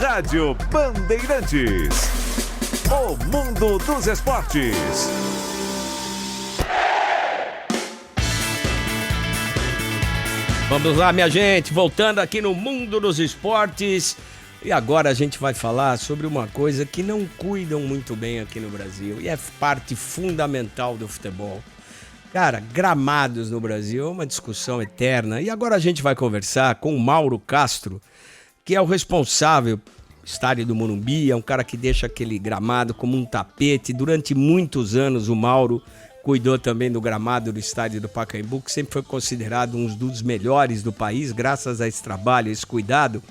Rádio Bandeirantes. O mundo dos esportes. Vamos lá, minha gente, voltando aqui no mundo dos esportes. E agora a gente vai falar sobre uma coisa que não cuidam muito bem aqui no Brasil e é parte fundamental do futebol. Cara, gramados no Brasil é uma discussão eterna. E agora a gente vai conversar com o Mauro Castro, que é o responsável estádio do Morumbi, é um cara que deixa aquele gramado como um tapete. Durante muitos anos o Mauro cuidou também do gramado do estádio do Pacaembu, que sempre foi considerado um dos melhores do país, graças a esse trabalho, esse cuidado.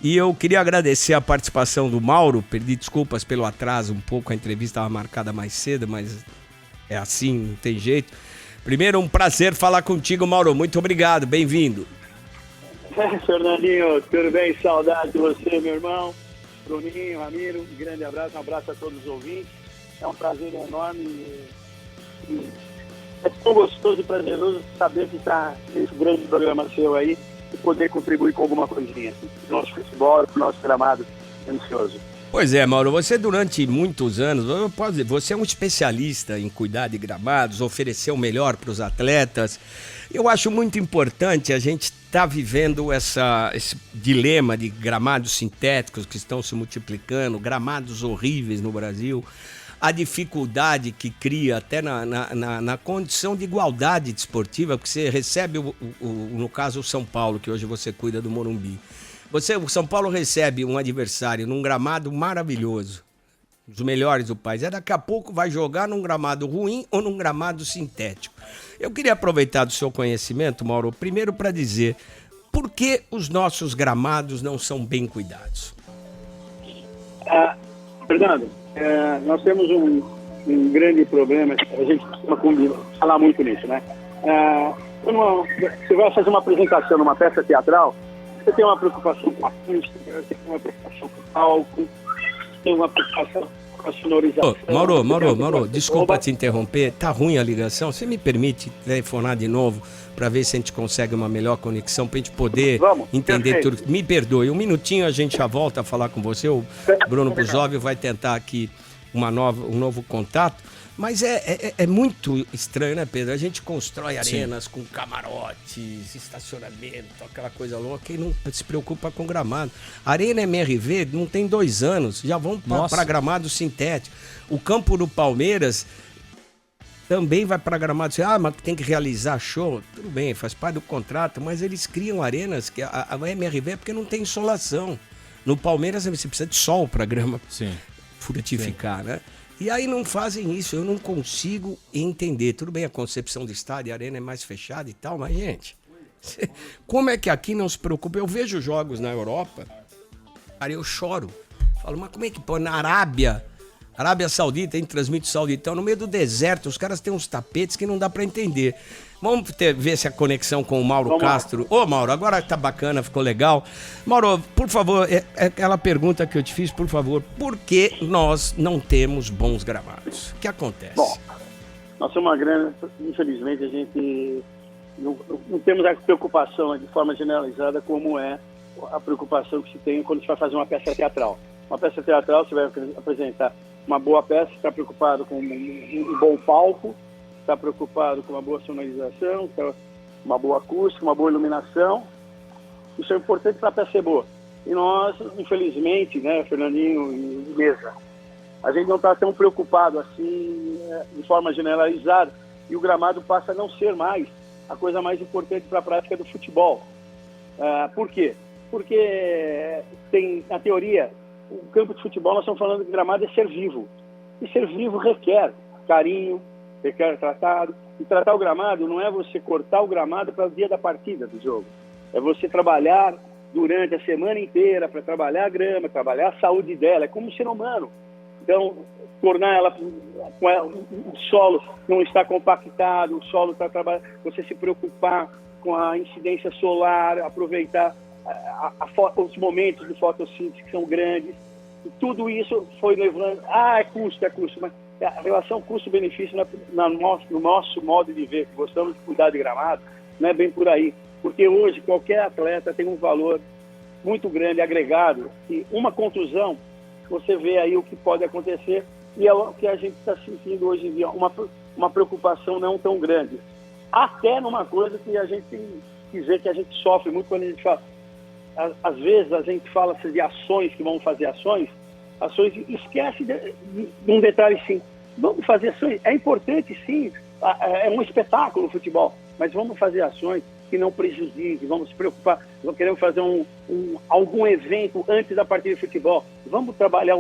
E eu queria agradecer a participação do Mauro, pedi desculpas pelo atraso um pouco, a entrevista estava marcada mais cedo, mas é assim, não tem jeito. Primeiro, um prazer falar contigo, Mauro, muito obrigado, bem-vindo. Fernandinho, tudo bem? Saudade de você, meu irmão. Bruninho, Ramiro, um grande abraço, um abraço a todos os ouvintes. É um prazer enorme. É tão gostoso e prazeroso saber que está nesse grande programa seu aí e poder contribuir com alguma coisinha. Pro nosso futebol, pro nosso gramado ansioso. Pois é, Mauro, você durante muitos anos, eu posso dizer, você é um especialista em cuidar de gramados, oferecer o melhor para os atletas. Eu acho muito importante a gente estar vivendo esse dilema de gramados sintéticos que estão se multiplicando, gramados horríveis no Brasil, a dificuldade que cria até na condição de igualdade desportiva, porque você recebe, no caso, o São Paulo, que hoje você cuida do Morumbi. O São Paulo recebe um adversário num gramado maravilhoso, um dos melhores do país. Daqui a pouco vai jogar num gramado ruim ou num gramado sintético. Eu queria aproveitar do seu conhecimento, Mauro, primeiro para dizer por que os nossos gramados não são bem cuidados. Fernando, nós temos um grande problema, a gente costuma falar muito nisso, né? Você vai fazer uma apresentação numa peça teatral, você tem uma preocupação com a acústica, você tem uma preocupação com o palco, você tem uma preocupação com a sonorização. Mauro, desculpa te interromper, tá ruim a ligação, você me permite telefonar de novo para ver se a gente consegue uma melhor conexão, pra gente poder entender perfeito. tudo. Me perdoe, um minutinho a gente já volta a falar com você, o Bruno Buzovio vai tentar aqui um novo contato. Mas é muito estranho, né, Pedro? A gente constrói arenas com camarotes, estacionamento, aquela coisa louca, e não se preocupa com gramado. A Arena MRV não tem 2 anos, já vão para gramado sintético. O campo do Palmeiras também vai para gramado sintético. Mas tem que realizar show. Tudo bem, faz parte do contrato, mas eles criam arenas, que a MRV é porque não tem insolação. No Palmeiras você precisa de sol para grama frutificar, né? E aí não fazem isso, eu não consigo entender. Tudo bem, a concepção do estádio, a arena é mais fechada e tal, mas, gente, como é que aqui não se preocupa? Eu vejo jogos na Europa, cara, eu choro. Falo, mas como é que pô, na Arábia Saudita, a gente transmite o Sauditão, no meio do deserto, os caras têm uns tapetes que não dá pra entender. Vamos ver se a conexão com o Mauro Castro... Ô, Mauro, agora tá bacana, ficou legal. Mauro, por favor, aquela pergunta que eu te fiz, por favor, por que nós não temos bons gramados? O que acontece? Bom, nós somos uma grande... Infelizmente, a gente não temos a preocupação de forma generalizada como é a preocupação que se tem quando você vai fazer uma peça teatral. Uma peça teatral, você vai apresentar uma boa peça, está preocupado com um bom palco, está preocupado com uma boa sonorização, uma boa acústica, uma boa iluminação. Isso é importante para a peça ser boa. E nós, infelizmente, né, Fernandinho e Mesa, a gente não está tão preocupado assim, de forma generalizada, e o gramado passa a não ser mais a coisa mais importante para a prática do futebol. Por quê? Porque tem, na teoria, o campo de futebol, nós estamos falando que gramado é ser vivo. E ser vivo requer carinho, requer tratado. E tratar o gramado não é você cortar o gramado para o dia da partida do jogo. É você trabalhar durante a semana inteira para trabalhar a grama, trabalhar a saúde dela. É como um ser humano. Então, tornar ela com o solo não está compactado, o solo está trabalhando, você se preocupar com a incidência solar, aproveitar os momentos de fotossíntese que são grandes. E tudo isso foi levando... é custo, mas a relação custo-benefício no nosso modo de ver, que gostamos de cuidar de gramado, não é bem por aí. Porque hoje qualquer atleta tem um valor muito grande, agregado, e uma contusão, você vê aí o que pode acontecer, e é o que a gente está sentindo hoje em dia, uma preocupação não tão grande. Até numa coisa que a gente tem que dizer que a gente sofre muito quando a gente fala. Às vezes a gente fala de ações, que vão fazer ações e esquece de um detalhe, sim. Vamos fazer ações, é importante, sim, é um espetáculo o futebol, mas vamos fazer ações que não prejudiquem, vamos se preocupar, queremos fazer algum evento antes da partida de futebol, vamos trabalhar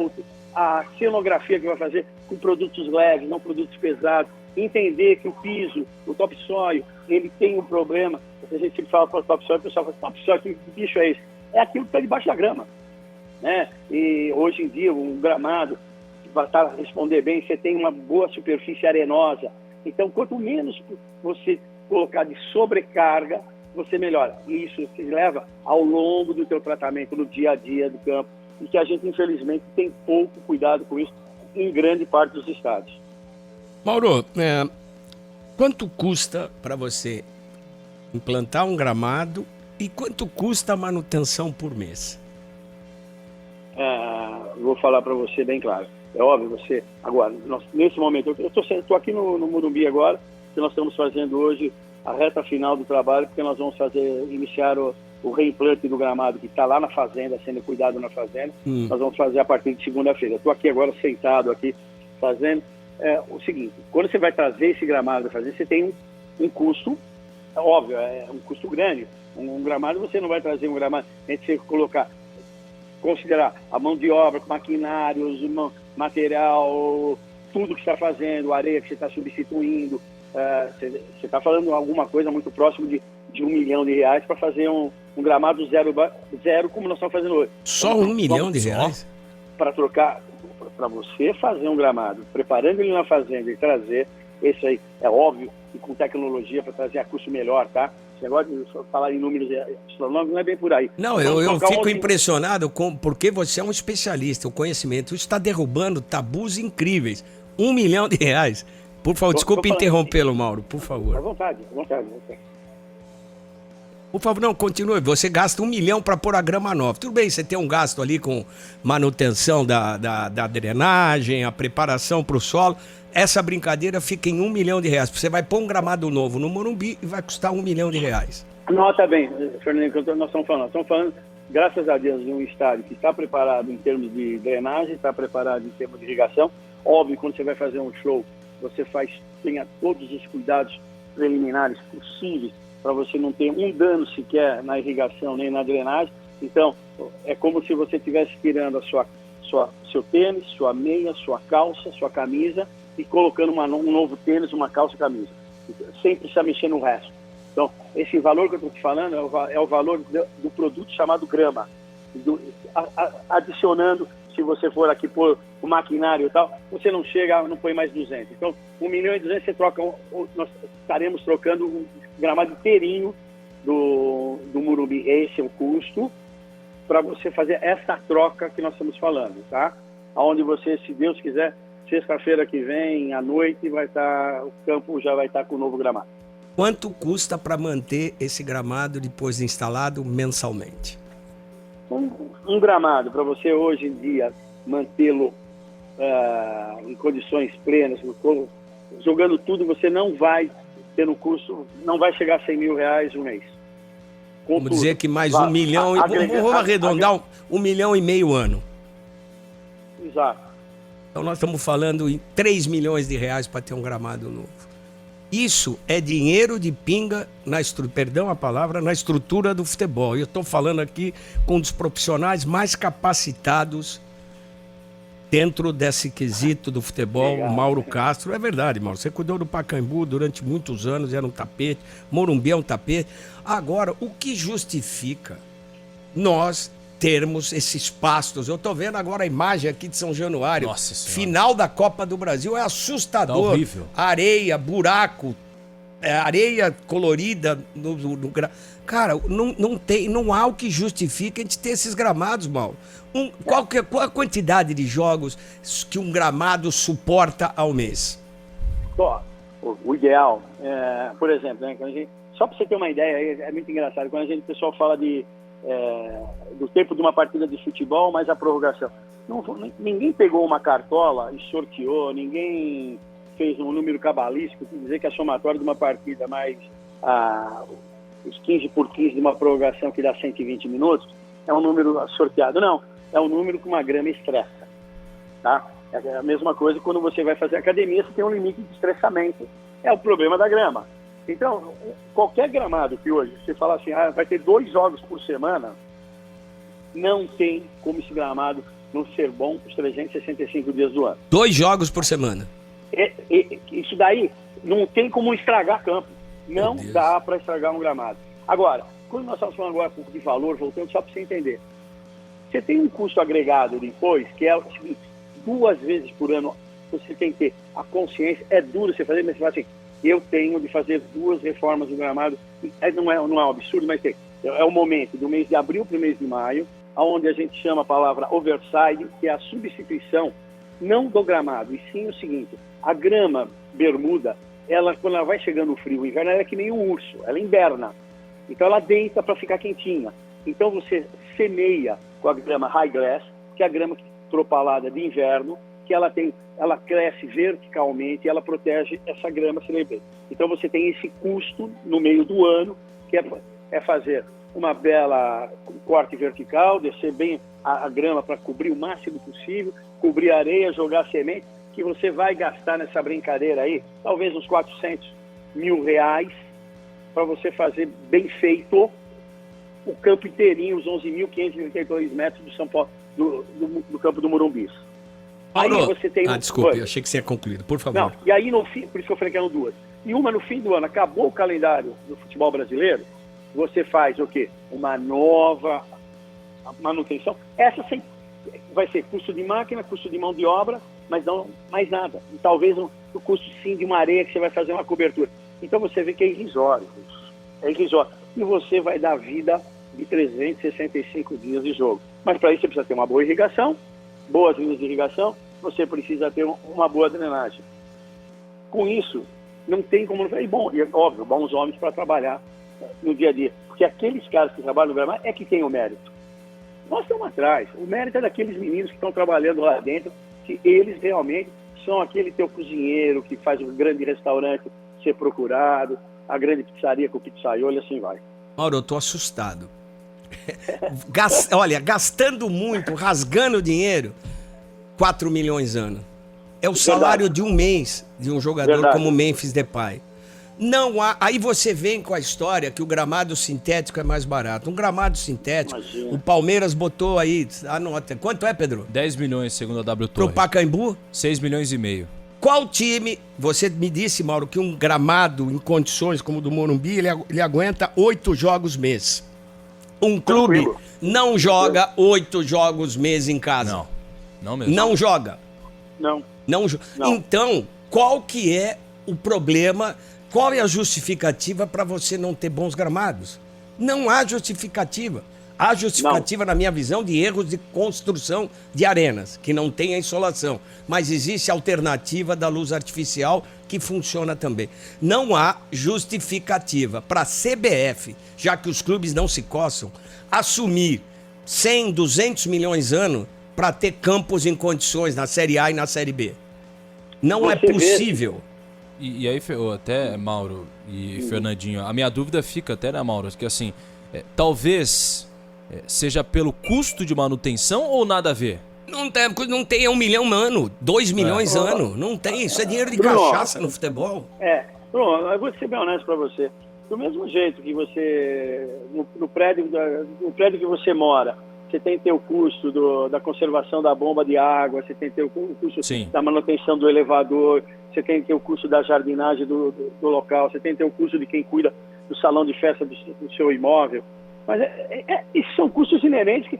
a cenografia que vai fazer com produtos leves, não produtos pesados, entender que o piso, o topsoil, ele tem um problema. A gente sempre fala para o topsoil, o pessoal fala, topsoil, que bicho é esse? É aquilo que está debaixo da grama, né? E hoje em dia, um gramado, para responder bem, você tem uma boa superfície arenosa. Então, quanto menos você colocar de sobrecarga, você melhora. E isso se leva ao longo do teu tratamento, no dia a dia do campo, e que a gente, infelizmente, tem pouco cuidado com isso em grande parte dos estados. Mauro, quanto custa para você implantar um gramado e quanto custa a manutenção por mês? Vou falar para você bem claro. É óbvio, você... Agora, nesse momento, eu estou aqui no Morumbi agora, que nós estamos fazendo hoje a reta final do trabalho, porque nós vamos iniciar o reimplante do gramado que está lá na fazenda, sendo cuidado na fazenda. Nós vamos fazer a partir de segunda-feira. Estou aqui agora sentado aqui fazendo. O seguinte, quando você vai trazer esse gramado da fazenda, você tem um custo, óbvio, é um custo grande. Um gramado, você não vai trazer um gramado, a gente tem que considerar a mão de obra, maquinários, material, tudo que você está fazendo, a areia que você está substituindo. Você está falando alguma coisa muito próximo de R$1 milhão para fazer um gramado zero, como nós estamos fazendo hoje. Só R$1 milhão? Para trocar, para você fazer um gramado, preparando ele na fazenda e trazer, esse aí é óbvio, e com tecnologia para trazer a custo melhor, tá? Esse negócio de falar em números astronômicos não é bem por aí. Não, eu fico impressionado porque você é um especialista, o conhecimento está derrubando tabus incríveis. R$1 milhão. Por favor, desculpe interrompê-lo, Mauro, por favor. À vontade. Por favor, não, continue. Você gasta R$1 milhão para pôr a grama nova. Tudo bem, você tem um gasto ali com manutenção da drenagem, a preparação para o solo. Essa brincadeira fica em R$1 milhão. Você vai pôr um gramado novo no Morumbi e vai custar R$1 milhão. Nota bem, Fernando, que nós estamos falando. Estamos falando, graças a Deus, de um estádio que está preparado em termos de drenagem, está preparado em termos de irrigação. Óbvio, quando você vai fazer um show, você tenha todos os cuidados preliminares possíveis para você não ter um dano sequer na irrigação nem na drenagem. Então, é como se você estivesse tirando seu tênis, sua meia, sua calça, sua camisa e colocando um novo tênis, uma calça e camisa. Sem precisar mexer no resto. Então, esse valor que eu estou te falando é o valor do produto chamado grama. Adicionando, se você for aqui por o maquinário e tal, você não põe mais 200. Então, R$1 milhão e 200 você troca, nós estaremos trocando um gramado inteirinho do Morumbi. Esse é o custo para você fazer essa troca que nós estamos falando, tá? Onde você, se Deus quiser, sexta-feira que vem, à noite, o campo já vai estar com o novo gramado. Quanto custa para manter esse gramado depois de instalado mensalmente? Um gramado, para você hoje em dia mantê-lo em condições plenas, jogando tudo, você não vai ter um custo, não vai chegar a R$100 mil um mês. Vamos dizer que mais R$1 milhão, vamos arredondar R$1,5 milhão ano. Exato. Então nós estamos falando em R$3 milhões para ter um gramado novo. Isso é dinheiro de pinga, na estrutura do futebol. Eu estou falando aqui com um dos profissionais mais capacitados dentro desse quesito do futebol, o Mauro Castro. É verdade, Mauro, você cuidou do Pacaembu durante muitos anos, era um tapete, Morumbi é um tapete. Agora, o que justifica nós termos esses pastos? Eu estou vendo agora a imagem aqui de São Januário. Nossa Senhora. Final da Copa do Brasil, é assustador. Tá horrível. Areia, buraco, areia colorida Cara, não há o que justifique a gente ter esses gramados, Mauro. Qual a quantidade de jogos que um gramado suporta ao mês? O ideal, por exemplo, né, só para você ter uma ideia, é muito engraçado, quando o pessoal fala de do tempo de uma partida de futebol mais a prorrogação. Ninguém pegou uma cartola e sorteou, ninguém fez um número cabalístico que dizer que a somatória de uma partida mais os 15 por 15 de uma prorrogação que dá 120 minutos é um número sorteado. Não, é um número que uma grama estressa. Tá? É a mesma coisa quando você vai fazer academia, você tem um limite de estressamento. É o problema da grama. Então, qualquer gramado que hoje você fala assim, vai ter 2 jogos por semana, não tem como esse gramado não ser bom os 365 dias do ano. 2 jogos por semana. Isso daí não tem como estragar campo. Não dá para estragar um gramado. Agora, quando nós estamos falando agora de valor, voltando só para você entender, você tem um custo agregado depois, que é o seguinte, 2 vezes por ano você tem que ter a consciência, é duro você fazer, mas você fala assim, eu tenho de fazer 2 reformas do gramado, não é um absurdo, mas é o momento do mês de abril para o mês de maio, onde a gente chama a palavra overside, que é a substituição, não do gramado, e sim o seguinte, a grama bermuda, quando ela vai chegando o frio, o inverno, ela é que nem um urso, ela inverna, então ela deita para ficar quentinha, então você semeia com a grama high grass, que é a grama tropalada de inverno, que ela cresce verticalmente e ela protege essa grama bem. Então você tem esse custo no meio do ano, que é fazer uma bela corte vertical, descer bem a grama para cobrir o máximo possível, cobrir a areia, jogar semente, que você vai gastar nessa brincadeira aí, talvez uns R$400 mil para você fazer bem feito o campo inteirinho, os 11.532 metros do São Paulo, do campo do Morumbi. Mauro, aí você tem desculpe, eu achei que você ia concluído, por favor. Não, e aí no fim, por isso que eu falei que eram 2. E uma no fim do ano, acabou o calendário do futebol brasileiro, você faz o quê? Uma nova manutenção. Essa vai ser custo de máquina, custo de mão de obra, mas não mais nada. E talvez o custo sim de uma areia que você vai fazer uma cobertura. Então você vê que é irrisório. É irrisório. E você vai dar vida de 365 dias de jogo. Mas para isso você precisa ter uma boa irrigação, boas linhas de irrigação, você precisa ter uma boa drenagem. Com isso, não tem como... E óbvio, bons homens para trabalhar no dia a dia. Porque aqueles caras que trabalham no gramado é que tem o mérito. Nós estamos atrás. O mérito é daqueles meninos que estão trabalhando lá dentro, que eles realmente são aquele teu cozinheiro que faz um grande restaurante ser procurado, a grande pizzaria com o pizzaiolo e assim vai. Mauro, eu tô assustado. Olha, gastando muito, rasgando dinheiro, 4 milhões ano. É o salário de um mês de um jogador como Memphis Depay. Não há. Aí você vem com a história que o gramado sintético é mais barato. Um gramado sintético, imagina. O Palmeiras botou aí, anota. Quanto é, Pedro? 10 milhões, segundo a W Torre. Pro Pacaembu? 6 milhões e meio. Qual time, você me disse, Mauro, que um gramado em condições como o do Morumbi, ele aguenta 8 jogos mês. Um clube não joga 8 jogos mês em casa. Não mesmo. Não joga. Não. Então, qual que é o problema? Qual é a justificativa para você não ter bons gramados? Não há justificativa. Há justificativa, na minha visão, de erros de construção de arenas, que não tem a insolação. Mas existe a alternativa da luz artificial que funciona também. Não há justificativa para a CBF, já que os clubes não se coçam, assumir 100, 200 milhões ano para ter campos em condições na Série A e na Série B. Não é possível. E aí, até, Mauro e Fernandinho, a minha dúvida fica até, né, Mauro, que assim, talvez seja pelo custo de manutenção ou nada a ver? Não tem 1 milhão ano, 2 milhões ano, não tem, isso é dinheiro de cachaça no futebol. Bruno, eu vou ser bem honesto para você. Do mesmo jeito que você, no prédio que você mora, você tem que ter o custo da conservação da bomba de água, você tem que ter o custo da manutenção do elevador, você tem que ter o custo da jardinagem do local, você tem que ter o custo de quem cuida do salão de festa do seu imóvel. Mas esses são custos inerentes.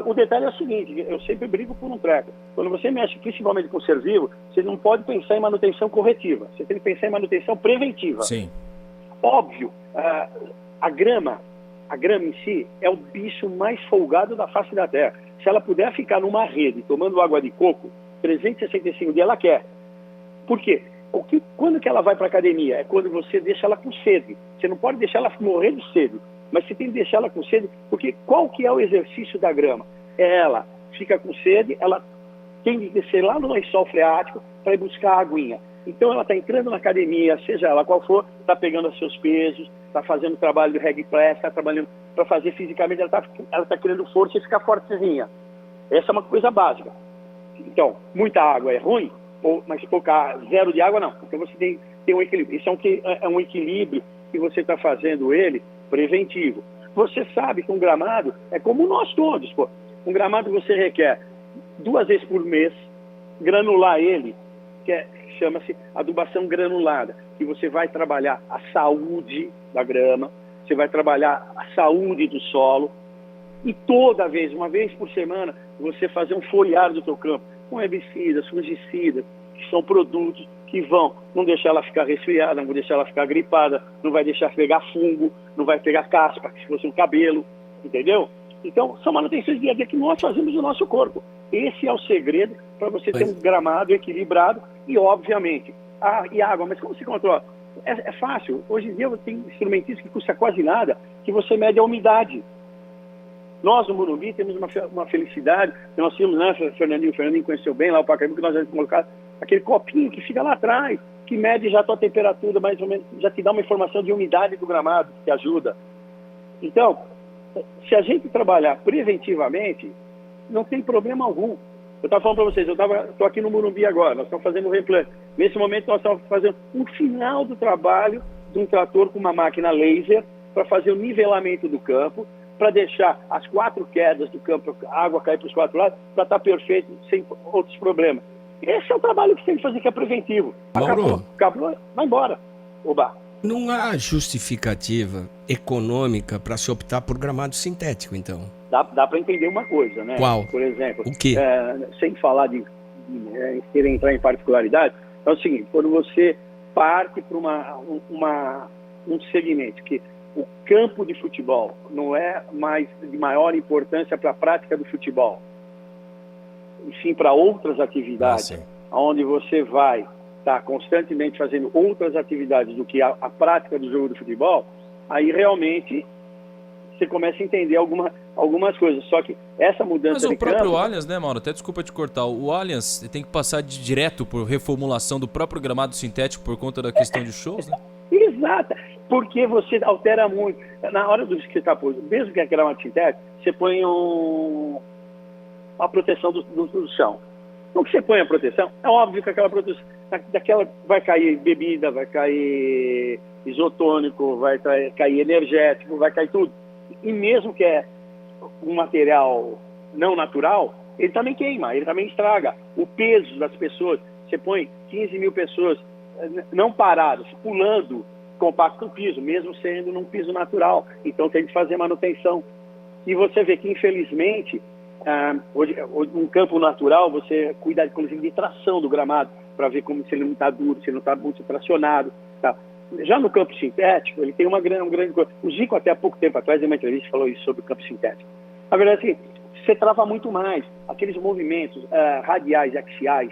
O detalhe é o seguinte, eu sempre brigo por um treco. Quando você mexe principalmente com ser vivo, você não pode pensar em manutenção corretiva, você tem que pensar em manutenção preventiva. Sim. Óbvio, a grama em si é o bicho mais folgado da face da terra. Se ela puder ficar numa rede tomando água de coco, 365 dias ela quer. Por quê? Quando que ela vai para a academia? É quando você deixa ela com sede. Você não pode deixar ela morrer de sede. mas você tem que deixar ela com sede, porque qual que é o exercício da grama? Ela fica com sede, ela tem que descer lá no lençol freático para ir buscar a aguinha. Então ela está entrando na academia, seja ela qual for, está pegando os seus pesos, está fazendo trabalho de reg press, está trabalhando para fazer fisicamente, ela está criando força e ficar fortezinha. Essa é uma coisa básica. Então, muita água é ruim, mas zero de água não. Então você tem um equilíbrio. Isso é um equilíbrio que você está fazendo ele preventivo. Você sabe que um gramado é como nós todos, pô. Um gramado você requer 2 vezes por mês, granular ele, que chama-se adubação granulada, que você vai trabalhar a saúde da grama, você vai trabalhar a saúde do solo, e toda vez, uma vez por semana, você fazer um foliar do teu campo, com herbicidas, fungicidas, que são produtos que vão não deixar ela ficar resfriada, não vão deixar ela ficar gripada, não vai deixar pegar fungo, não vai pegar caspa, se fosse um cabelo, entendeu? Então, são manutenções de dia a dia que nós fazemos no nosso corpo. Esse é o segredo para você ter um gramado equilibrado e, obviamente, e água. Mas como se controla? É fácil. Hoje em dia tem instrumentistas que custa quase nada, que você mede a umidade. Nós, no Morumbi, temos uma felicidade. Nós tínhamos, né, Fernandinho? O Fernandinho conheceu bem lá o Pacaembu, que nós vamos colocar aquele copinho que fica lá atrás, que mede já a tua temperatura, mais ou menos, já te dá uma informação de umidade do gramado, que ajuda. Então, se a gente trabalhar preventivamente, não tem problema algum. Eu estava falando para vocês, eu estou aqui no Morumbi agora, nós estamos fazendo um replante. Nesse momento nós estamos fazendo um final do trabalho de um trator com uma máquina laser para fazer o nivelamento do campo, para deixar as 4 quedas do campo, a água cair para os 4 lados, para estar perfeito, sem outros problemas. Esse é o trabalho que você tem que fazer, que é preventivo. Mauro, acabou, vai embora. Oba. Não há justificativa econômica para se optar por gramado sintético, então? Dá para entender uma coisa, né? Qual? Por exemplo, o quê? Sem falar de querer entrar em particularidade, é o seguinte, quando você parte para um segmento que o campo de futebol não é mais de maior importância para a prática do futebol, e sim para outras atividades, onde você vai estar constantemente fazendo outras atividades do que a prática do jogo de futebol, aí realmente você começa a entender algumas coisas. Só que essa mudança Mas o próprio Allianz, né, Mauro? Até desculpa te cortar. O Allianz tem que passar direto por reformulação do próprio gramado sintético por conta da questão de shows, né? Exato. Porque você altera muito. Na hora do que você está pondo, mesmo que é gramado sintético, você põe a proteção do chão. No que você põe a proteção, é óbvio que aquela proteção, daquela vai cair bebida, vai cair isotônico, vai cair energético, vai cair tudo. E mesmo que é um material não natural, ele também queima, ele também estraga. O peso das pessoas, você põe 15 mil pessoas não paradas, pulando, compacto no piso, mesmo sendo num piso natural. Então tem que fazer manutenção. E você vê que, infelizmente, hoje, um campo natural, você cuida, inclusive, de tração do gramado, para ver como se ele não está duro, se ele não está muito tracionado. Tá? Já no campo sintético, ele tem uma grande coisa. O Zico, até há pouco tempo atrás, em uma entrevista, falou isso sobre o campo sintético. Na verdade, assim, você trava muito mais aqueles movimentos radiais e axiais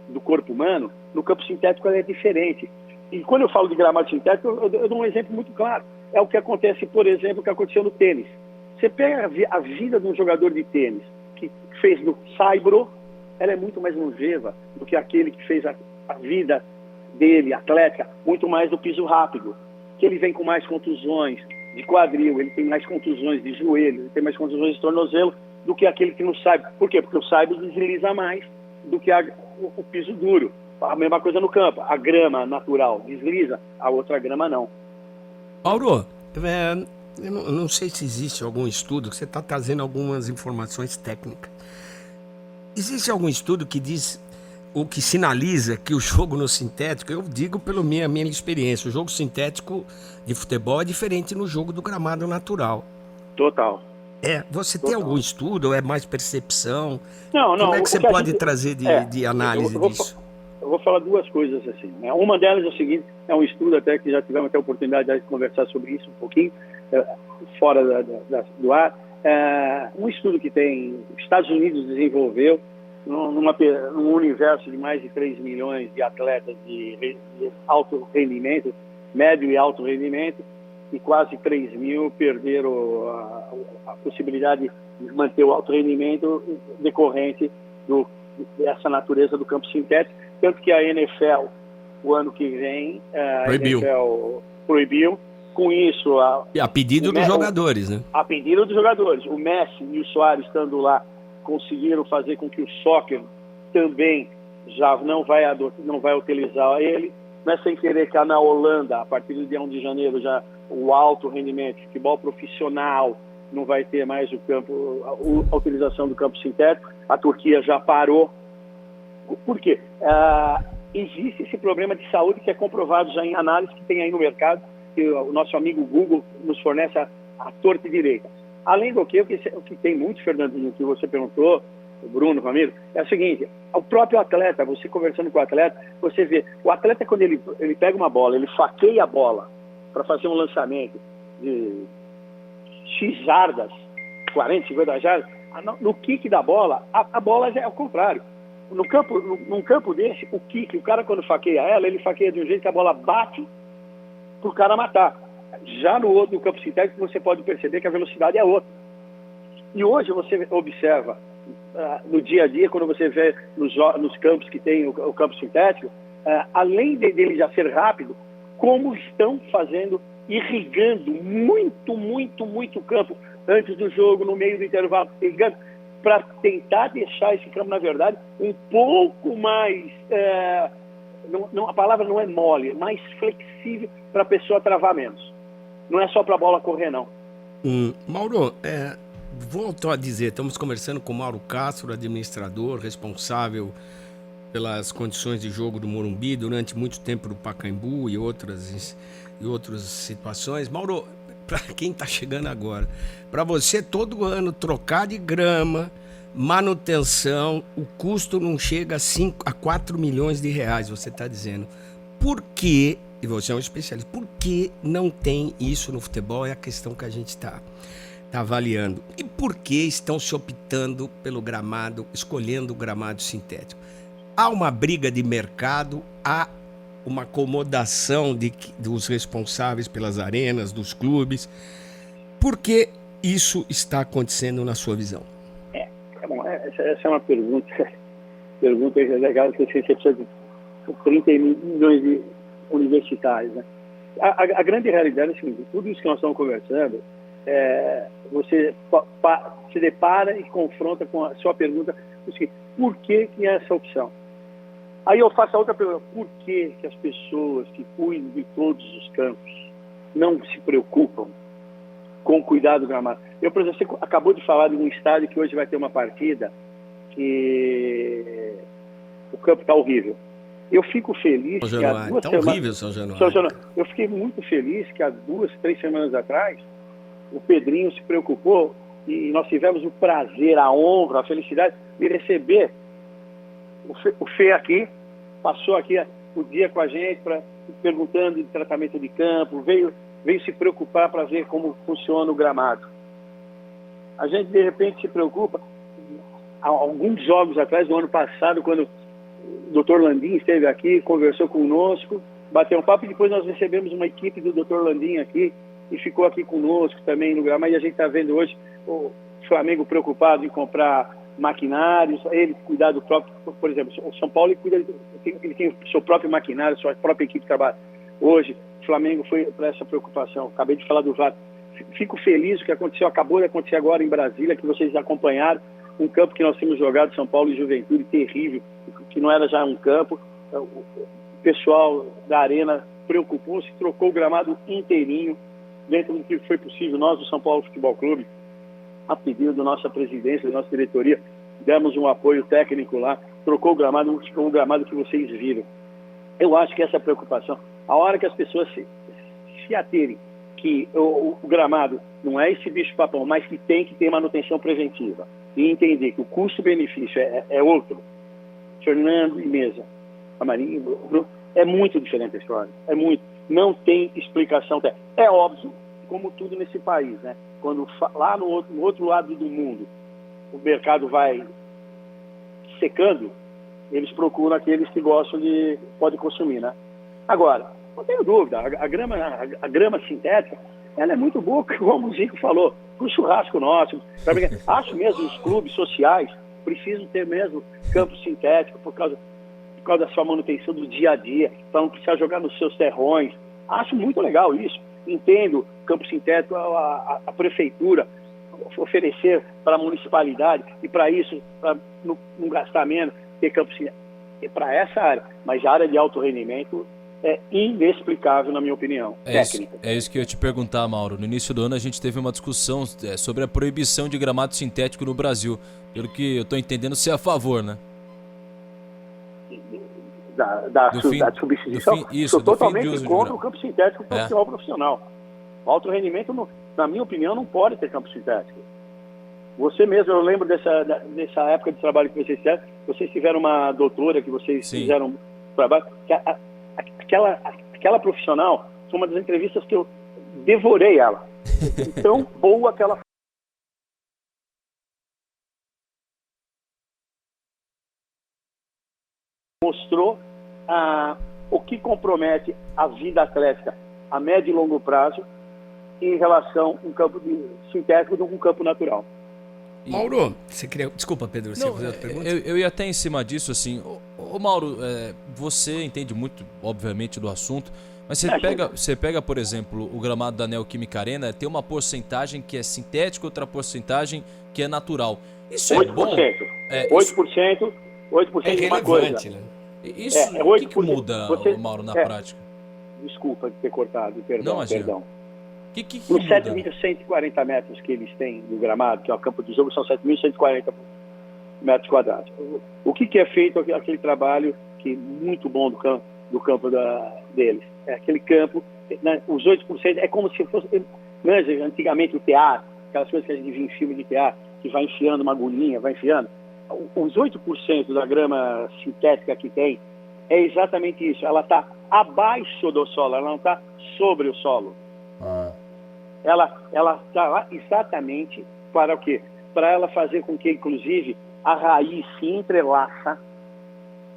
do corpo humano. No campo sintético, ele é diferente. E quando eu falo de gramado sintético, eu dou um exemplo muito claro. É o que acontece, por exemplo, o que aconteceu no tênis. Você pega a vida de um jogador de tênis que fez no saibro, ela é muito mais longeva do que aquele que fez a vida dele, atlética, muito mais do piso rápido. Que ele vem com mais contusões de quadril, ele tem mais contusões de joelho, ele tem mais contusões de tornozelo do que aquele que não sabe. Por quê? Porque o saibro desliza mais do que o piso duro. A mesma coisa no campo. A grama natural desliza, a outra grama não. Mauro, eu não sei se existe algum estudo, que você está trazendo algumas informações técnicas. Existe algum estudo que diz, ou que sinaliza que o jogo no sintético, eu digo pela minha experiência, o jogo sintético de futebol é diferente no jogo do gramado natural. Total. Você tem algum estudo, ou é mais percepção? Não. Como é que você pode trazer de análise disso? Eu vou falar duas coisas assim, né? Uma delas é o seguinte, é um estudo até que já tivemos até a oportunidade de conversar sobre isso um pouquinho, fora do ar. Um estudo que os Estados Unidos desenvolveu num universo de mais de 3 milhões de atletas de alto rendimento, médio e alto rendimento, e quase 3 mil perderam a possibilidade de manter o alto rendimento decorrente dessa natureza do campo sintético, tanto que a NFL, o ano que vem, NFL proibiu. Com isso, E a pedido dos jogadores, né? A pedido dos jogadores. O Messi e o Suárez, estando lá, conseguiram fazer com que o soccer também já não vai utilizar ele. Não é sem querer que na Holanda, a partir do dia 1 de janeiro, já o alto rendimento, futebol profissional, não vai ter mais a utilização do campo sintético. A Turquia já parou. Por quê? Existe esse problema de saúde que é comprovado já em análise que tem aí no mercado, que o nosso amigo Google nos fornece a torta e direita. Além do que, o que tem muito, Fernandinho, que você perguntou, o Bruno, Ramiro, é o seguinte: o próprio atleta, você conversando com o atleta, você vê, o atleta, quando ele pega uma bola, ele faqueia a bola para fazer um lançamento de X jardas, 40, 50 jardas, no kick da bola, a bola já é ao contrário. Num campo desse, o kick, o cara quando faqueia ela, ele faqueia de um jeito que a bola bate para o cara matar. Já no campo sintético, você pode perceber que a velocidade é outra. E hoje você observa, no dia a dia, quando você vê nos campos que tem o campo sintético, além dele já ser rápido, como estão fazendo, irrigando muito campo antes do jogo, no meio do intervalo, irrigando, para tentar deixar esse campo, na verdade, um pouco mais... a palavra não é mole, mais flexível para a pessoa travar menos. Não é só para a bola correr, não. Mauro, volto a dizer, estamos conversando com Mauro Castro, administrador, responsável pelas condições de jogo do Morumbi durante muito tempo do Pacaembu e outras situações. Mauro, para quem está chegando agora, para você todo ano trocar de grama, manutenção, o custo não chega a 4 milhões de reais, você está dizendo. Por que, e você é um especialista, por que não tem isso no futebol? É a questão que a gente está avaliando. E por que estão se optando pelo gramado, escolhendo o gramado sintético? Há uma briga de mercado, há uma acomodação dos responsáveis pelas arenas, dos clubes. Por que isso está acontecendo na sua visão? Essa é uma pergunta legal, que você precisa de 30 milhões de universitários, né? A grande realidade é a seguinte: tudo isso que nós estamos conversando, você se depara e confronta com a sua pergunta, por que é essa opção? Aí eu faço a outra pergunta: por que as pessoas que cuidam de todos os campos não se preocupam com o cuidado do gramado? Por exemplo, você acabou de falar de um estádio que hoje vai ter uma partida que o campo está horrível. Eu fico feliz que há 2 semanas... horrível, São Januário. Eu fiquei muito feliz que há 2, 3 semanas atrás o Pedrinho se preocupou e nós tivemos o prazer, a honra, a felicidade de receber o Fê aqui, passou aqui o dia com a gente, perguntando de tratamento de campo, veio se preocupar para ver como funciona o gramado. A gente, de repente, se preocupa. Há alguns jogos atrás, no ano passado, quando o Dr. Landim esteve aqui, conversou conosco, bateu um papo, e depois nós recebemos uma equipe do Dr. Landim aqui, e ficou aqui conosco também no gramado. E a gente está vendo hoje o Flamengo preocupado em comprar maquinários, ele cuidar do próprio, por exemplo, o São Paulo ele tem o seu próprio maquinário, sua própria equipe de trabalho. Hoje, o Flamengo foi para essa preocupação. Acabei de falar do VAR. Fico feliz o que aconteceu, acabou de acontecer agora em Brasília, que vocês acompanharam, um campo que nós temos jogado, São Paulo e Juventude, terrível, que não era já um campo. O pessoal da Arena preocupou-se, trocou o gramado inteirinho, dentro do que foi possível. Nós, do São Paulo Futebol Clube, a pedido da nossa presidência, da nossa diretoria, demos um apoio técnico lá, trocou o gramado, ficou um gramado que vocês viram. Eu acho que essa preocupação, a hora que as pessoas se aterem que o gramado não é esse bicho-papão, mas que tem que ter manutenção preventiva, e entender que o custo-benefício é outro, Fernando e Mesa, a Marinha, Bruno, é muito diferente a história, é muito, não tem explicação. É óbvio, como tudo nesse país, né? Quando lá no outro lado do mundo o mercado vai secando, eles procuram aqueles que gostam pode consumir, né? Agora, não tenho dúvida, a grama sintética, ela é muito boa, como o Zico falou, para o churrasco nosso. Acho mesmo os clubes sociais precisam ter mesmo campo sintético por causa da sua manutenção do dia a dia, para não precisar jogar nos seus terrões. Acho muito legal isso. Entendo campo sintético, a prefeitura oferecer para a municipalidade e para isso, para não gastar menos, ter campo sintético para essa área. Mas a área de alto rendimento é inexplicável, na minha opinião, técnica. É isso que eu ia te perguntar, Mauro. No início do ano a gente teve uma discussão sobre a proibição de gramado sintético no Brasil. Pelo que eu estou entendendo, você é a favor, né? Da substituição, isso, sou totalmente contra o campo sintético para o futebol profissional. O alto rendimento, na minha opinião, não pode ter campo sintético. Você mesmo, eu lembro dessa época de trabalho que vocês fizeram, vocês tiveram uma doutora que vocês fizeram trabalho, que aquela profissional, foi uma das entrevistas que eu devorei ela. Tão boa que ela mostrou o que compromete a vida atlética a médio e longo prazo em relação a um campo sintético com um campo natural. Mauro, você queria... Desculpa, Pedro, você ia fazer outra pergunta? Eu ia até em cima disso, assim... Ô Mauro, você entende muito, obviamente, do assunto, mas você pega, por exemplo, o gramado da Neoquímica Arena, tem uma porcentagem que é sintética, outra porcentagem que é natural. Isso 8%, é bom? 8% é de uma coisa. Né? Isso, o que muda, Mauro, na prática? Desculpa de ter cortado, perdão. Não, perdão. Que Os muda? 7.140 metros que eles têm no gramado, que é o campo de jogo, são 7.140 metros quadrados. O que é feito aquele trabalho que muito bom do campo deles? É aquele campo, né, os 8% é como se fosse, antigamente o teatro, aquelas coisas que a gente via em filme de teatro, que vai enfiando uma agulhinha, vai enfiando. Os 8% da grama sintética que tem é exatamente isso. Ela está abaixo do solo, ela não está sobre o solo. Ela está lá exatamente para o quê? Para ela fazer com que, inclusive, a raiz se entrelaça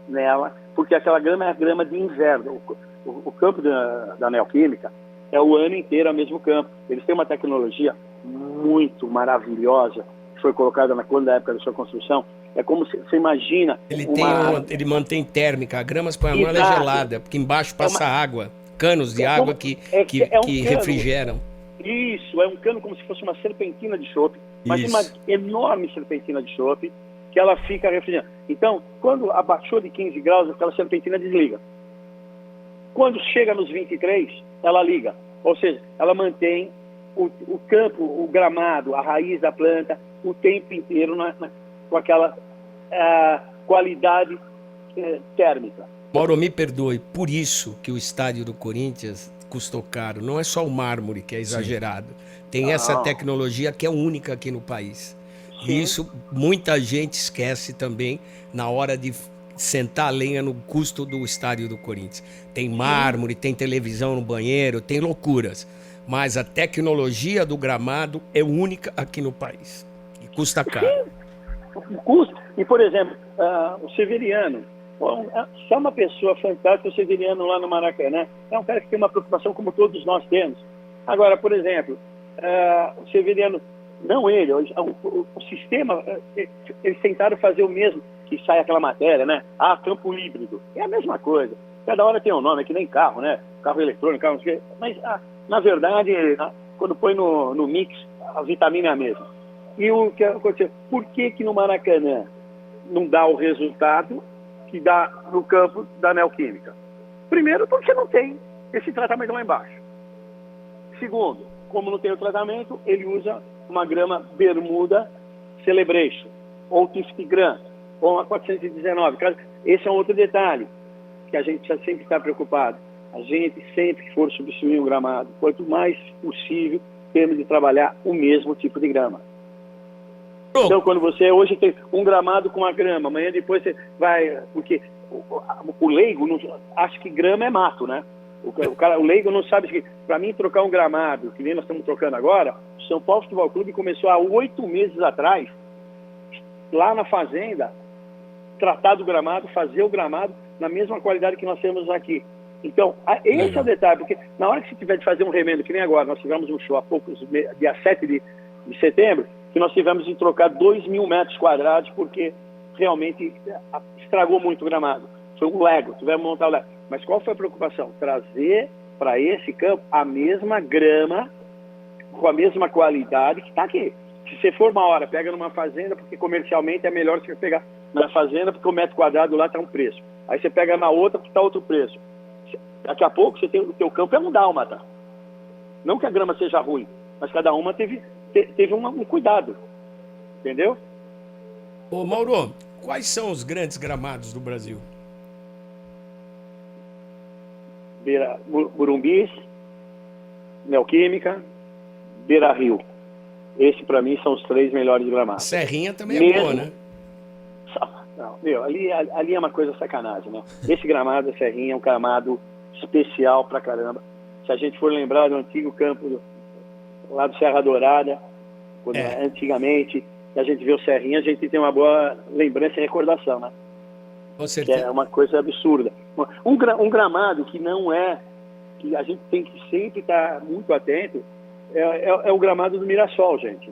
nela, porque aquela grama é a grama de inverno. O campo da Neoquímica é o ano inteiro o mesmo campo. Eles têm uma tecnologia muito maravilhosa que foi colocada na época da sua construção. É como se você imagina... Ele mantém térmica, a grama espanhola é gelada, porque embaixo passa água, canos de água que refrigeram. Isso, é um cano como se fosse uma serpentina de chope, mas uma enorme serpentina de chope, que ela fica refrigerando. Então, quando abaixou de 15 graus, aquela serpentina desliga. Quando chega nos 23, ela liga. Ou seja, ela mantém o campo, o gramado, a raiz da planta, o tempo inteiro com aquela qualidade térmica. Mauro, me perdoe, por isso que o estádio do Corinthians custou caro. Não é só o mármore que é exagerado. Tem essa tecnologia que é única aqui no país. Sim. E isso muita gente esquece também na hora de sentar a lenha no custo do estádio do Corinthians. Tem mármore, tem televisão no banheiro, tem loucuras. Mas a tecnologia do gramado é única aqui no país. E custa caro. Custa. E, por exemplo, o Severiano, é uma pessoa fantástica, o Severiano lá no Maracanã. É um cara que tem uma preocupação como todos nós temos. Agora, por exemplo, o Severiano, não ele, o sistema, eles tentaram fazer o mesmo, que sai aquela matéria, né? Campo híbrido. É a mesma coisa. Cada hora tem um nome, é que nem carro, né? Carro eletrônico, carro não sei o quê. Mas, na verdade, quando põe no mix, a vitamina é a mesma. E o que aconteceu? Por que no Maracanã não dá o resultado que dá no campo da Neoquímica? Primeiro, porque não tem esse tratamento lá embaixo. Segundo, como não tem o tratamento, ele usa uma grama Bermuda Celebration, ou 50 gram, ou uma 419. Esse é um outro detalhe que a gente precisa sempre estar preocupado. A gente sempre que for substituir um gramado, quanto mais possível, temos de trabalhar o mesmo tipo de grama. Então, quando você hoje tem um gramado com a grama, amanhã depois você vai... Porque o leigo acha que grama é mato, né? O leigo não sabe que... Para mim, trocar um gramado, que nem nós estamos trocando agora, o São Paulo Futebol Clube começou há 8 meses atrás, lá na fazenda, tratar do gramado, fazer o gramado na mesma qualidade que nós temos aqui. Então, esse é o detalhe, porque na hora que você tiver de fazer um remendo, que nem agora, nós tivemos um show há poucos dia 7 de setembro, que nós tivemos de trocar 2.000 metros quadrados, porque realmente estragou muito o gramado. Foi um Lego, tivemos que montar o Lego. Mas qual foi a preocupação? Trazer para esse campo a mesma grama, com a mesma qualidade que está aqui. Se você for uma hora, pega numa fazenda, porque comercialmente é melhor você pegar na fazenda, porque o metro quadrado lá está um preço. Aí você pega na outra, porque está outro preço. Daqui a pouco você tem, o teu campo é um dálmata. Não que a grama seja ruim, mas cada uma teve um cuidado. Entendeu? Ô Mauro, quais são os grandes gramados do Brasil? Murumbis, Neoquímica, Beira Rio. Esse para mim são os 3 melhores gramados. Serrinha também é boa, né? Não, ali é uma coisa sacanagem, né? Esse gramado da Serrinha é um gramado especial pra caramba. Se a gente for lembrar do antigo campo lá do Serra Dourada, quando antigamente a gente vê o Serrinha, a gente tem uma boa lembrança e recordação, né? Com certeza. Que é uma coisa absurda. Um gramado que não é, que a gente tem que sempre estar muito atento, é o gramado do Mirassol, gente.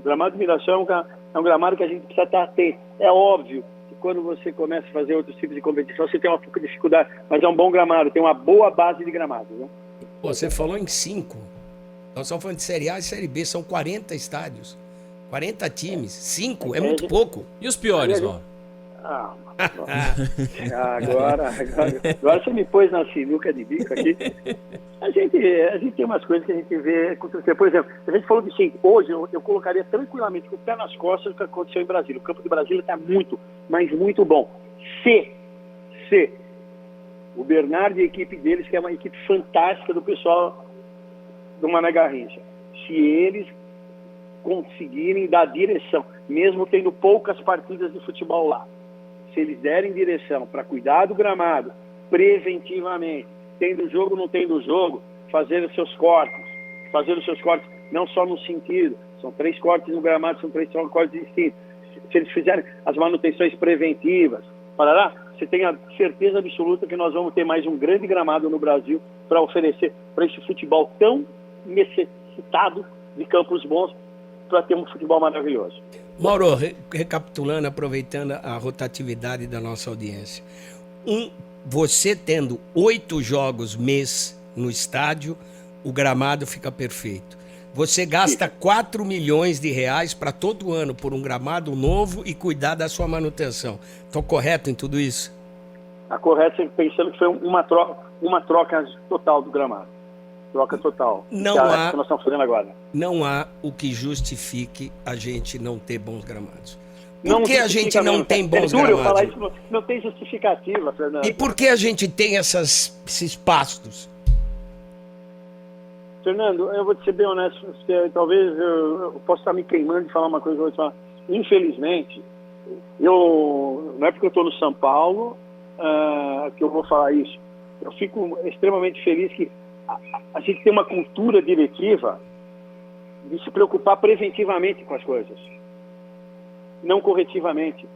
O gramado do Mirassol é um gramado que a gente precisa estar atento. É óbvio que quando você começa a fazer outros tipos de competição, você tem uma pouca dificuldade, mas é um bom gramado, tem uma boa base de gramado, né? Pô, você falou em 5. Nós estamos falando de Série A e Série B, são 40 estádios, 40 times, 5 é muito pouco. E os piores, Mauro? Agora você me pôs na sinuca de bico aqui. A gente tem umas coisas que a gente vê. Por exemplo, a gente falou de 5. Hoje eu colocaria tranquilamente com o pé nas costas o que aconteceu em Brasília. O campo de Brasília está muito, mas muito bom. Se o Bernardo e a equipe deles, que é uma equipe fantástica do pessoal do Mané Garrincha, se eles conseguirem dar direção, mesmo tendo poucas partidas de futebol lá, se eles derem direção para cuidar do gramado preventivamente, tendo jogo, não tendo jogo, fazer os seus cortes não só no sentido, são 3 cortes no gramado, são 3 cortes distintos. Se eles fizerem as manutenções preventivas, você tem a certeza absoluta que nós vamos ter mais um grande gramado no Brasil para oferecer para esse futebol tão necessitado de campos bons, para ter um futebol maravilhoso. Mauro, recapitulando, aproveitando a rotatividade da nossa audiência. Você tendo 8 jogos mês no estádio, o gramado fica perfeito. Você gasta 4 milhões de reais para todo ano por um gramado novo e cuidar da sua manutenção. Estou correto em tudo isso? Está correto, pensando que foi uma troca total do gramado. Troca total. Que nós estamos fazendo agora. Não há o que justifique a gente não ter bons gramados. Por que a gente não tem bons gramados? Falar isso, não tem justificativa, Fernando. E por que a gente tem esses pastos? Fernando, eu vou te ser bem honesto, talvez eu possa estar me queimando de falar uma coisa que eu vou te falar. Infelizmente, não é porque eu estou no São Paulo que eu vou falar isso. Eu fico extremamente feliz que a gente tem uma cultura diretiva de se preocupar preventivamente com as coisas, não corretivamente.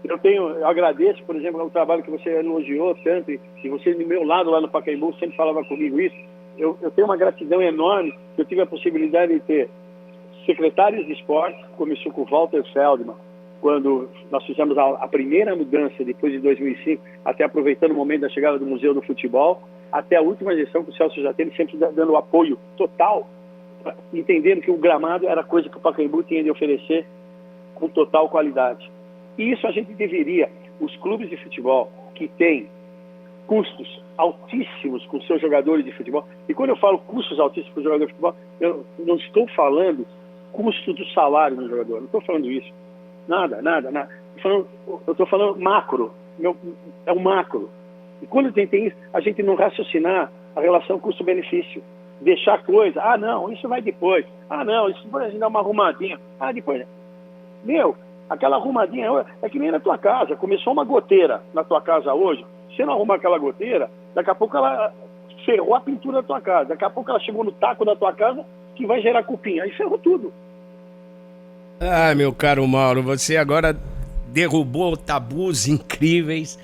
Eu agradeço, por exemplo, o trabalho que você elogiou tanto, e você do meu lado lá no Pacaembu sempre falava comigo isso. Eu tenho uma gratidão enorme que eu tive a possibilidade de ter secretários de esporte, começou com o Walter Feldman, quando nós fizemos a primeira mudança depois de 2005, até aproveitando o momento da chegada do Museu do Futebol, até a última gestão com o Celso Jatelli, sempre dando o apoio total, entendendo que o gramado era coisa que o Pacaembu tinha de oferecer com total qualidade. E isso a gente deveria, os clubes de futebol que têm custos altíssimos com seus jogadores de futebol, e quando eu falo custos altíssimos com os jogadores de futebol, eu não estou falando custo do salário do jogador, não estou falando isso. Nada. Eu estou falando macro, é o macro. E quando tem isso, a gente não raciocinar a relação custo-benefício. Deixar coisa, não, isso vai depois. Não, isso depois a gente dá uma arrumadinha. Depois. Aquela arrumadinha é que nem na tua casa. Começou uma goteira na tua casa hoje, você não arruma aquela goteira, daqui a pouco ela ferrou a pintura da tua casa. Daqui a pouco ela chegou no taco da tua casa, que vai gerar cupim. Aí ferrou tudo. Meu caro Mauro, você agora derrubou tabus incríveis.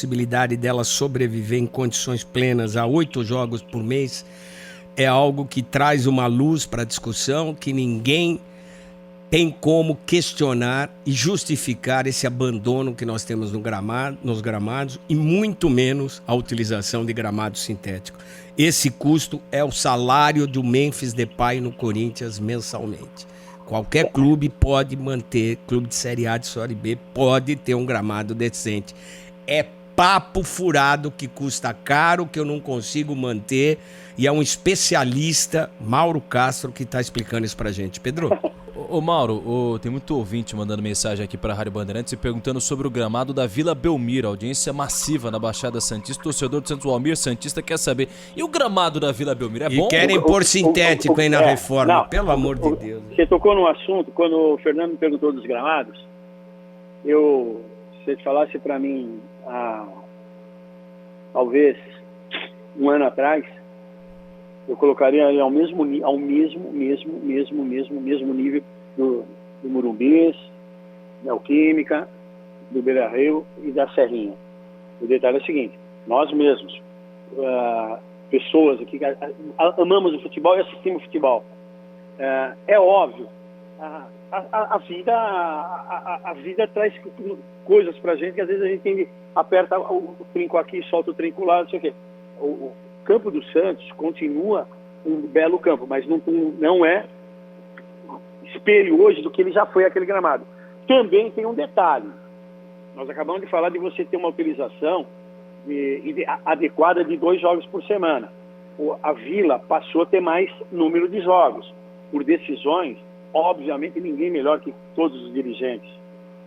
possibilidade dela sobreviver em condições plenas a 8 jogos por mês é algo que traz uma luz para a discussão que ninguém tem como questionar e justificar esse abandono que nós temos nos gramados e muito menos a utilização de gramado sintético. Esse custo é o salário do Memphis Depay no Corinthians mensalmente. Qualquer clube pode manter, clube de Série A, de Série B, pode ter um gramado decente. É papo furado que custa caro, que eu não consigo manter, e é um especialista, Mauro Castro, que está explicando isso pra gente. Pedro? Ô Mauro, tem muito ouvinte mandando mensagem aqui para a Rádio Bandeirantes e perguntando sobre o gramado da Vila Belmiro. Audiência massiva na Baixada Santista. Torcedor do Santos, o Almir Santista, quer saber. E o gramado da Vila Belmiro é bom? E querem pôr sintético aí na reforma, não, pelo amor de Deus. Você tocou num assunto, quando o Fernando me perguntou dos gramados, se ele falasse para mim, talvez um ano atrás, eu colocaria ele ao mesmo nível do Morumbis, da Neoquímica, do Beira-Rio e da Serrinha. O detalhe é o seguinte: nós mesmos, pessoas aqui que amamos o futebol e assistimos futebol, é óbvio, a vida traz coisas pra gente que às vezes a gente aperta o trinco aqui, solta o trinco lá, não sei o quê. O Campo do Santos continua um belo campo, mas não é espelho hoje do que ele já foi aquele gramado. Também tem um detalhe. Nós acabamos de falar de você ter uma utilização adequada de 2 jogos por semana. A Vila passou a ter mais número de jogos. Por decisões, obviamente, ninguém melhor que todos os dirigentes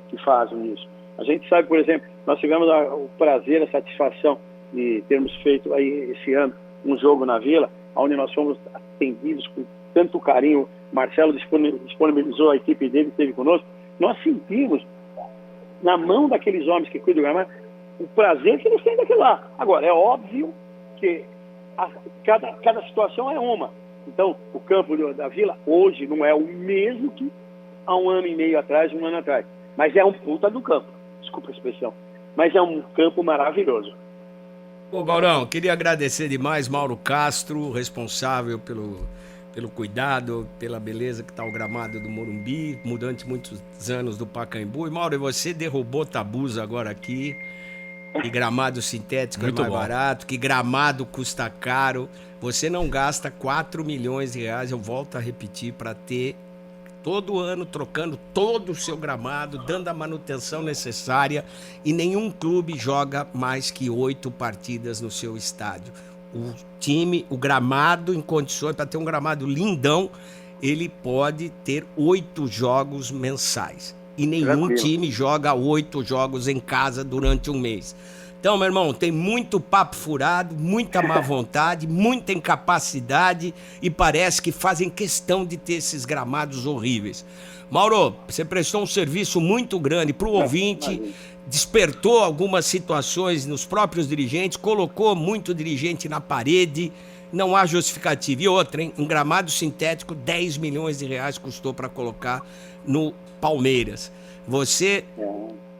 que fazem isso. A gente sabe, por exemplo, nós tivemos o prazer, a satisfação de termos feito aí esse ano um jogo na Vila, onde nós fomos atendidos com tanto carinho. Marcelo disponibilizou a equipe dele, esteve conosco. Nós sentimos, na mão daqueles homens que cuidam do gramado, o prazer que eles têm daquilo lá. Agora, é óbvio que cada situação é uma. Então, o campo da Vila hoje não é o mesmo que há um ano e meio atrás, um ano atrás. Mas é um puta do campo. Desculpa a expressão. Mas é um campo maravilhoso. Ô, Maurão, queria agradecer demais Mauro Castro, responsável pelo cuidado, pela beleza que está o gramado do Morumbi, durante muitos anos do Pacaembu. E, Mauro, você derrubou tabus agora aqui, que gramado sintético muito é mais barato, que gramado custa caro. Você não gasta 4 milhões de reais, eu volto a repetir, para ter todo ano trocando todo o seu gramado, dando a manutenção necessária, e nenhum clube joga mais que 8 partidas no seu estádio. O gramado em condições, para ter um gramado lindão, ele pode ter 8 jogos mensais. E nenhum time joga 8 jogos em casa durante um mês. Então, meu irmão, tem muito papo furado, muita má vontade, muita incapacidade, e parece que fazem questão de ter esses gramados horríveis. Mauro, você prestou um serviço muito grande para o ouvinte, despertou algumas situações nos próprios dirigentes, colocou muito dirigente na parede, não há justificativa. E outra, hein? Um gramado sintético, 10 milhões de reais custou para colocar no Palmeiras. Você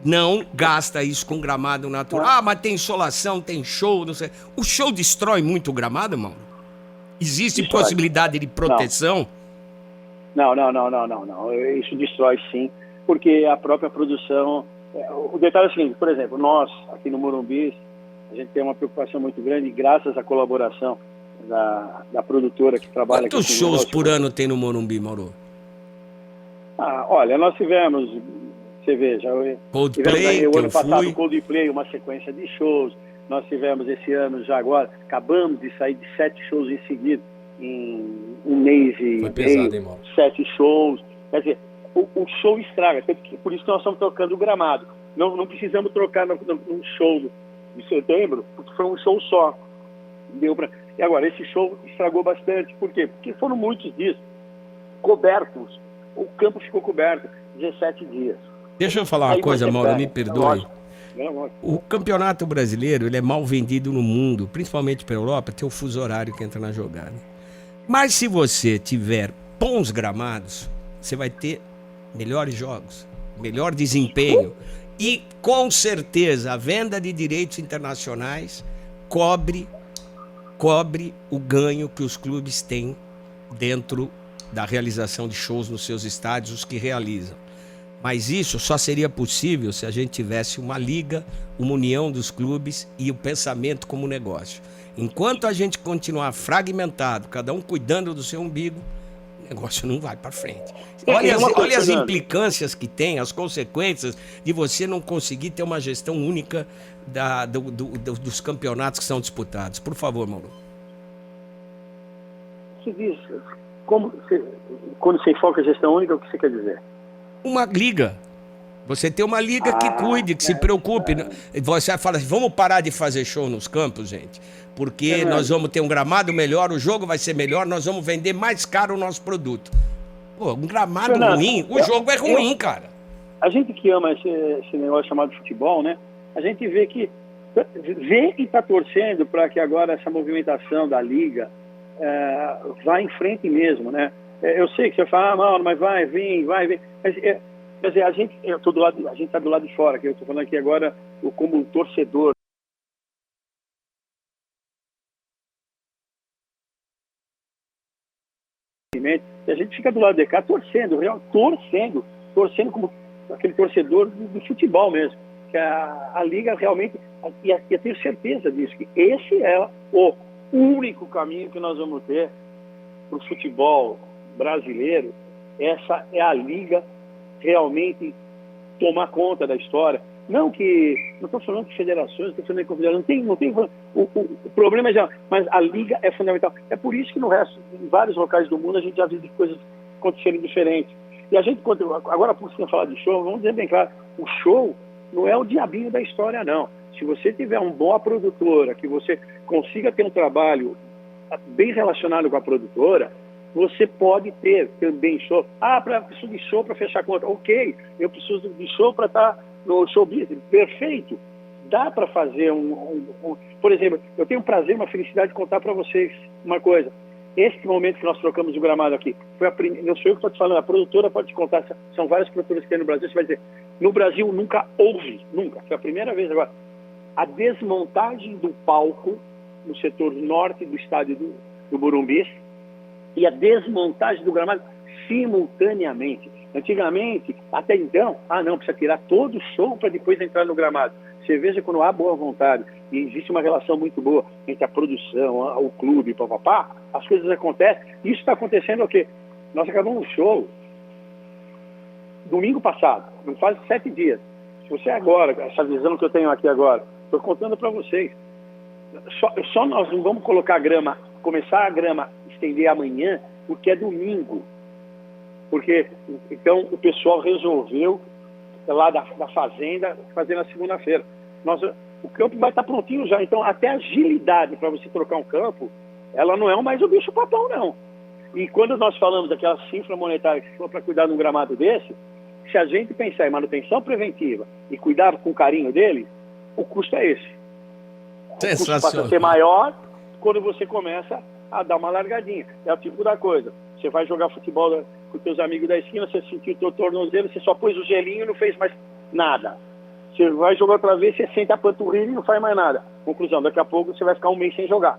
não gasta isso com gramado natural. Ah, mas tem insolação, tem show, não sei. O show destrói muito o gramado, Mauro? Existe possibilidade de proteção? Não. Isso destrói sim, porque a própria produção... O detalhe é o seguinte, por exemplo, nós, aqui no Morumbi, a gente tem uma preocupação muito grande, graças à colaboração da produtora que trabalha... Quantos shows por ano tem no Morumbi, Mauro? Olha, nós tivemos... Você veja, Coldplay, o ano passado, Coldplay, uma sequência de shows. Nós tivemos esse ano, já agora, acabamos de sair de 7 shows em seguida, em um mês e foi pesado, hein, Mauro? 7 shows. Quer dizer, o show estraga, por isso que nós estamos trocando o gramado. Não precisamos trocar num show de setembro, porque foi um show só. E agora, esse show estragou bastante. Por quê? Porque foram muitos dias cobertos. O campo ficou coberto 17 dias. Deixa eu falar uma coisa, Mauro, me perdoe. O campeonato brasileiro, ele é mal vendido no mundo, principalmente para a Europa, tem o fuso horário que entra na jogada. Mas se você tiver bons gramados, você vai ter melhores jogos, melhor desempenho. E com certeza a venda de direitos internacionais cobre o ganho que os clubes têm dentro da realização de shows nos seus estádios, os que realizam. Mas isso só seria possível se a gente tivesse uma liga, uma união dos clubes e o pensamento como negócio. Enquanto a gente continuar fragmentado, cada um cuidando do seu umbigo, o negócio não vai para frente. Olha as implicâncias que tem, as consequências de você não conseguir ter uma gestão única dos campeonatos que são disputados. Por favor, Mauro. Você diz, quando você enfoca a gestão única, o que você quer dizer? Uma liga. Você tem uma liga que cuide, que se preocupe. Você fala assim, vamos parar de fazer show nos campos, gente, porque nós vamos ter um gramado melhor, o jogo vai ser melhor, nós vamos vender mais caro o nosso produto. Pô, um gramado ruim, o jogo é ruim, cara. A gente que ama esse negócio chamado futebol, né? A gente vê que e está torcendo para que agora essa movimentação da liga vá em frente mesmo, né? Eu sei que você fala, Mauro, mas vai vir. Mas, quer dizer, a gente está do lado de fora, que eu estou falando aqui agora como um torcedor. E a gente fica do lado de cá torcendo como aquele torcedor do futebol mesmo. Que a liga realmente, e eu tenho certeza disso, que esse é o único caminho que nós vamos ter para o futebol brasileiro. Essa é a liga realmente tomar conta da história. Não estou falando de federações, estou falando de confederações, não tem o problema mas a liga é fundamental. É por isso que no resto, em vários locais do mundo, a gente já viu coisas acontecerem diferentes. E a gente, agora por você falar de show, vamos dizer bem claro, o show não é o diabinho da história, não. Se você tiver uma boa produtora, que você consiga ter um trabalho bem relacionado com a produtora, você pode ter também show. Preciso de show para fechar a conta. Ok, eu preciso de show para estar no show business. Perfeito. Dá para fazer Por exemplo, eu tenho um prazer, uma felicidade de contar para vocês uma coisa. Esse momento que nós trocamos o gramado aqui, não sou eu que estou te falando, a produtora pode te contar, são várias produtoras que tem no Brasil, você vai dizer, no Brasil nunca houve, foi a primeira vez agora, a desmontagem do palco no setor norte do estádio do Morumbi e a desmontagem do gramado simultaneamente. Antigamente, até então, não, precisa tirar todo o show para depois entrar no gramado. Você veja quando há boa vontade e existe uma relação muito boa entre a produção, o clube, as coisas acontecem. Isso está acontecendo o quê? Nós acabamos o show domingo passado, não faz 7 dias. Se você agora, essa visão que eu tenho aqui agora, estou contando para vocês, só nós não vamos começar a grama estender amanhã, porque é domingo. Porque, então, o pessoal resolveu, lá da fazenda, fazer na segunda-feira. O campo vai estar prontinho já. Então, até a agilidade para você trocar um campo, ela não é mais o bicho-papão, não. E quando nós falamos daquela cifra monetária que for para cuidar de um gramado desse, se a gente pensar em manutenção preventiva e cuidar com carinho dele, o custo é esse. O custo passa a ser maior quando você começa a dar uma largadinha. É o tipo da coisa. Você vai jogar futebol com os seus amigos da esquina, você sentiu o teu tornozelo, você só pôs o gelinho e não fez mais nada. Você vai jogar outra vez, você sente a panturrilha e não faz mais nada. Conclusão, daqui a pouco você vai ficar um mês sem jogar.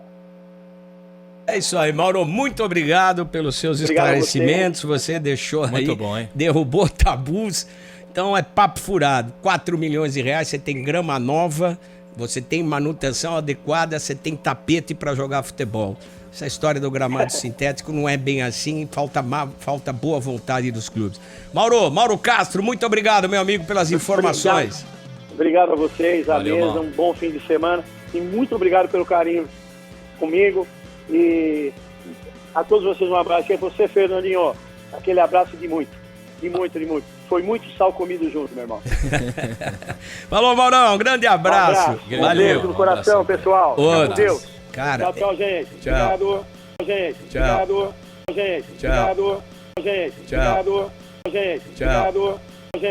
É isso aí, Mauro, muito obrigado pelos seus esclarecimentos, você deixou muito aí, bom, hein? Derrubou tabus, então é papo furado, 4 milhões de reais, você tem grama nova, você tem manutenção adequada, você tem tapete para jogar futebol. Essa história do gramado sintético não é bem assim, falta boa vontade dos clubes. Mauro Castro, muito obrigado, meu amigo, pelas informações. Obrigado a vocês, a mesa, Mauro. um bom fim de semana e muito obrigado pelo carinho comigo e a todos vocês um abraço. E a você, Fernandinho, aquele abraço de muito. Foi muito sal comido junto, meu irmão. Falou, Maurão, um grande abraço. Um beijo no coração, pessoal. Outro. Com Deus. Cara, Tchau, gente. Tchau. Obrigado, gente. Tchau. Obrigado, gente. Tchau. Obrigado, gente. Tchau. Obrigado, gente. Tchau. Obrigado,